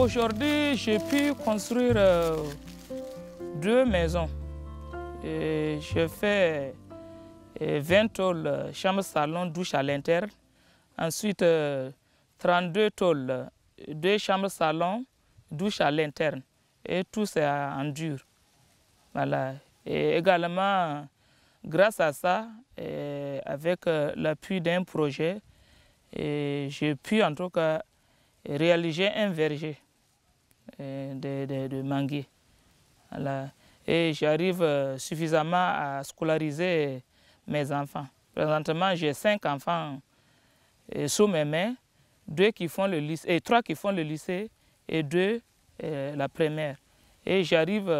Aujourd'hui, j'ai pu construire 2 maisons. Je fais 20 tôles, chambre, salon, douche à l'intérieur. Ensuite, 32 tôles, 2 chambres, salon, douche à l'interne. Et tout c'est en dur. Voilà. Et également, grâce à ça, avec l'appui d'un projet, j'ai pu en tout cas réaliser un verger de manguiers. Voilà. Et j'arrive suffisamment à scolariser mes enfants. Présentement, j'ai 5 enfants sous mes mains, 2 qui font le lycée, et 3 qui font le lycée et 2 la primaire. Et j'arrive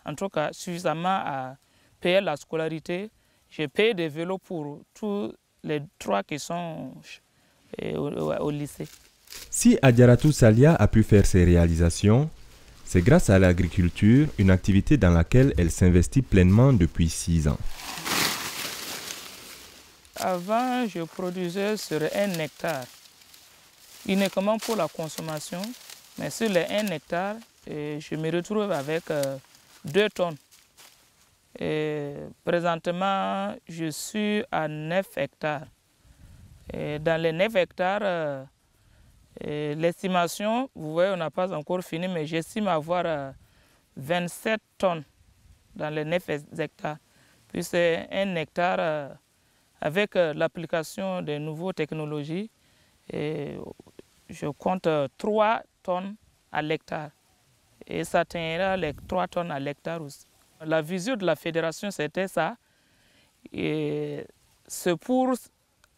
en tout cas suffisamment à payer la scolarité. J'ai payé des vélos pour tous les 3 qui sont au lycée. Si Adjaratou Salia a pu faire ses réalisations, c'est grâce à l'agriculture, une activité dans laquelle elle s'investit pleinement depuis 6 ans. Avant, je produisais sur 1 hectare, uniquement pour la consommation. Mais sur les 1 hectare, je me retrouve avec 2 tonnes. Et présentement, je suis à 9 hectares. Et dans les 9 hectares, l'estimation, vous voyez, on n'a pas encore fini, mais j'estime avoir 27 tonnes dans les 9 hectares. Puis c'est 1 hectare avec l'application des nouvelles technologies. Et je compte 3 tonnes à l'hectare. Et ça atteindra les 3 tonnes à l'hectare aussi. La vision de la fédération, c'était ça. C'est pour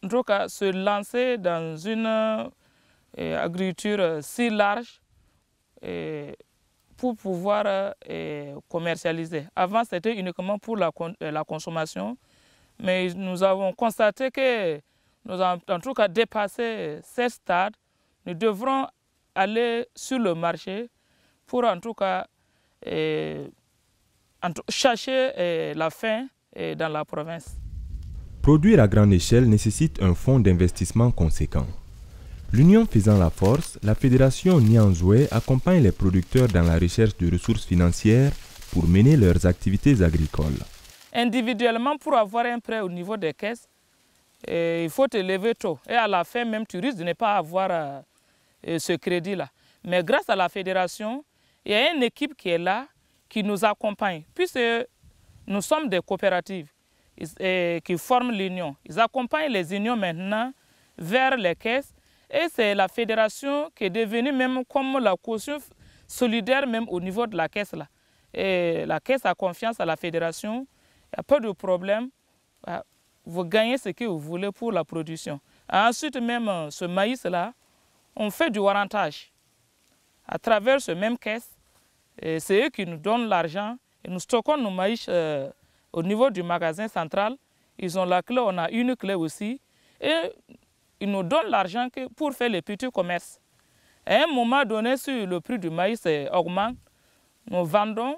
en tout cas, se lancer dans une agriculture si large pour pouvoir commercialiser. Avant, c'était uniquement pour la consommation, mais nous avons constaté que nous avons en tout cas dépassé ce stade. Nous devrons aller sur le marché pour en tout cas chercher la faim dans la province. Produire à grande échelle nécessite un fonds d'investissement conséquent. L'Union faisant la force, la Fédération Nianzoué accompagne les producteurs dans la recherche de ressources financières pour mener leurs activités agricoles. Individuellement, pour avoir un prêt au niveau des caisses, il faut te lever tôt. Et à la fin, même, tu risques de ne pas avoir ce crédit-là. Mais grâce à la Fédération, il y a une équipe qui est là, qui nous accompagne. Puisque nous sommes des coopératives qui forment l'union. Ils accompagnent les unions maintenant vers les caisses. Et c'est la fédération qui est devenue même comme la caution solidaire même au niveau de la caisse. Là. Et la caisse a confiance à la fédération. Il n'y a pas de problème. Vous gagnez ce que vous voulez pour la production. Ensuite même, ce maïs-là, on fait du warrantage. À travers ce même caisse, c'est eux qui nous donnent l'argent. Et nous stockons nos maïs au niveau du magasin central. Ils ont la clé, on a une clé aussi. Et ils nous donnent l'argent pour faire les petits commerces. À un moment donné, si le prix du maïs augmente, nous vendons,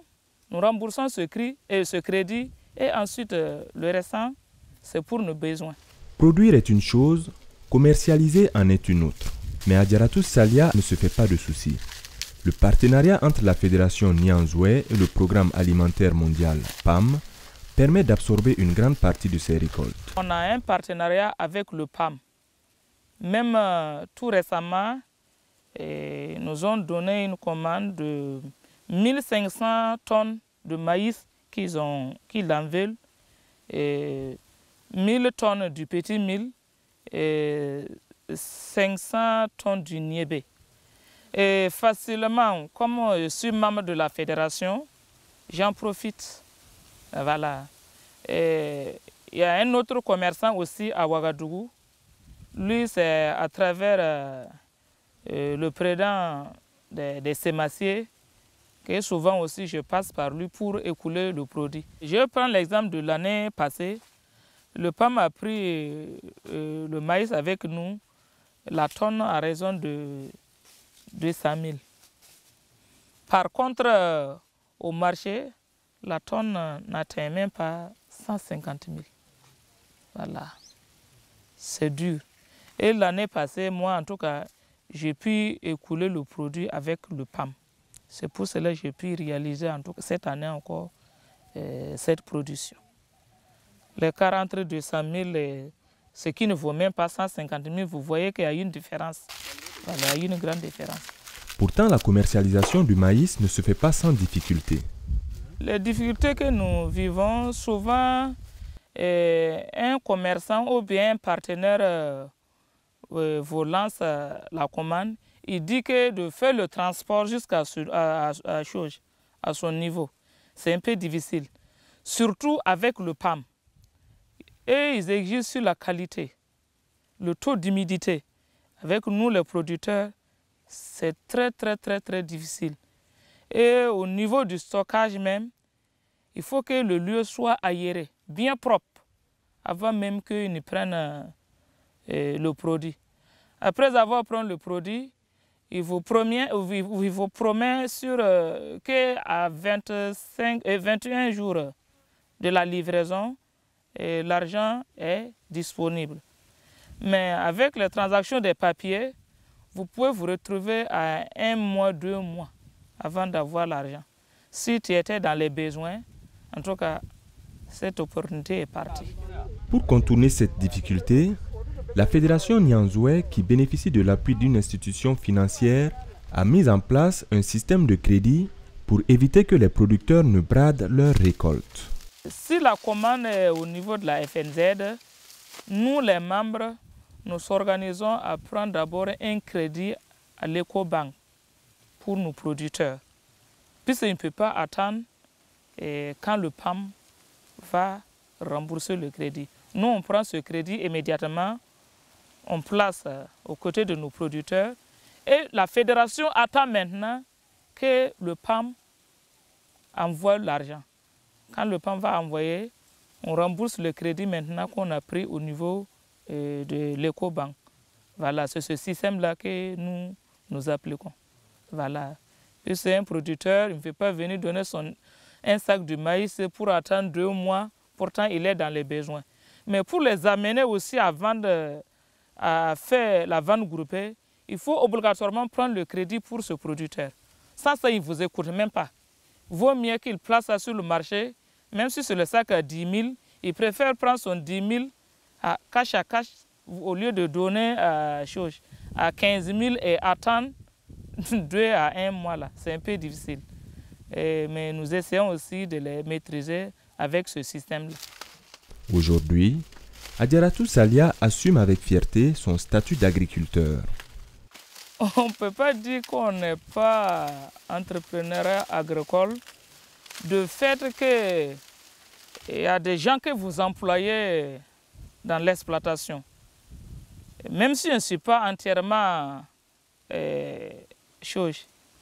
nous remboursons ce crédit et ensuite le restant, c'est pour nos besoins. Produire est une chose, commercialiser en est une autre. Mais Adjaratou Salia ne se fait pas de soucis. Le partenariat entre la Fédération Nianzoué et le Programme alimentaire mondial PAM permet d'absorber une grande partie de ses récoltes. On a un partenariat avec le PAM. Même tout récemment, nous ont donné une commande de 1500 tonnes de maïs qu'ils en veulent, et 1000 tonnes du petit mil et 500 tonnes du niébé. Et facilement, comme je suis membre de la fédération, j'en profite. Voilà. Et il y a un autre commerçant aussi à Ouagadougou. Lui, c'est à travers le président des sémaciers que souvent aussi je passe par lui pour écouler le produit. Je prends l'exemple de l'année passée. Le PAM a pris le maïs avec nous, la tonne à raison de 200 000. Par contre, au marché, la tonne n'atteint même pas 150 000. Voilà. C'est dur. Et l'année passée, moi, en tout cas, j'ai pu écouler le produit avec le PAM. C'est pour cela que j'ai pu réaliser en tout cas cette année encore cette production. Les 40 200 000, ce qui ne vaut même pas 150 000, vous voyez qu'il y a une différence. Voilà, il y a une grande différence. Pourtant, la commercialisation du maïs ne se fait pas sans difficulté. Les difficultés que nous vivons, souvent, un commerçant ou bien un partenaire vous lance la commande, il dit que de faire le transport jusqu'à son niveau, c'est un peu difficile. Surtout avec le PAM. Et ils exigent sur la qualité, le taux d'humidité. Avec nous, les producteurs, c'est très difficile. Et au niveau du stockage même, il faut que le lieu soit aéré, bien propre, avant même qu'ils ne prennent le produit. Après avoir pris le produit, il vous promet qu'à 21 jours de la livraison, l'argent est disponible. Mais avec les transactions des papiers, vous pouvez vous retrouver à 1 mois, 2 mois avant d'avoir l'argent. Si tu étais dans les besoins, en tout cas, cette opportunité est partie. Pour contourner cette difficulté, la Fédération Nyanzoué, qui bénéficie de l'appui d'une institution financière, a mis en place un système de crédit pour éviter que les producteurs ne bradent leurs récoltes. Si la commande est au niveau de la FNZ, nous les membres, nous s'organisons à prendre d'abord un crédit à l'Ecobank pour nos producteurs. Puisqu'il ne peut pas attendre quand le PAM va rembourser le crédit. Nous, on prend ce crédit immédiatement, on place aux côtés de nos producteurs et la fédération attend maintenant que le PAM envoie l'argent. Quand le PAM va envoyer, on rembourse le crédit maintenant qu'on a pris au niveau de l'Ecobank. Voilà, c'est ce système-là que nous appliquons. Voilà. Puis c'est un producteur, il ne peut pas venir donner un sac de maïs pour attendre 2 mois, pourtant il est dans les besoins. Mais pour les amener aussi à vendre, à faire la vente groupée, il faut obligatoirement prendre le crédit pour ce producteur. Ça il ne vous écoute même pas. Vaut mieux qu'il place ça sur le marché, même si c'est le sac à 10 000, il préfère prendre son 10 000 à cash au lieu de donner à 15 000 et attendre 2 à 1 mois. C'est un peu difficile. Mais nous essayons aussi de les maîtriser avec ce système-là. Aujourd'hui, Adjaratou Salia assume avec fierté son statut d'agriculteur. On ne peut pas dire qu'on n'est pas entrepreneur agricole. De fait qu'il y a des gens que vous employez dans l'exploitation. Même si je ne suis pas entièrement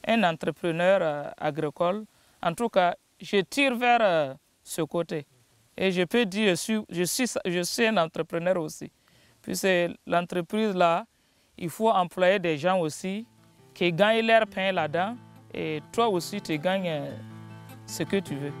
un entrepreneur agricole, en tout cas, je tire vers ce côté. Et je peux dire que je suis un entrepreneur aussi. Puis c'est l'entreprise là, il faut employer des gens aussi qui gagnent leur pain là-dedans et toi aussi tu gagnes ce que tu veux.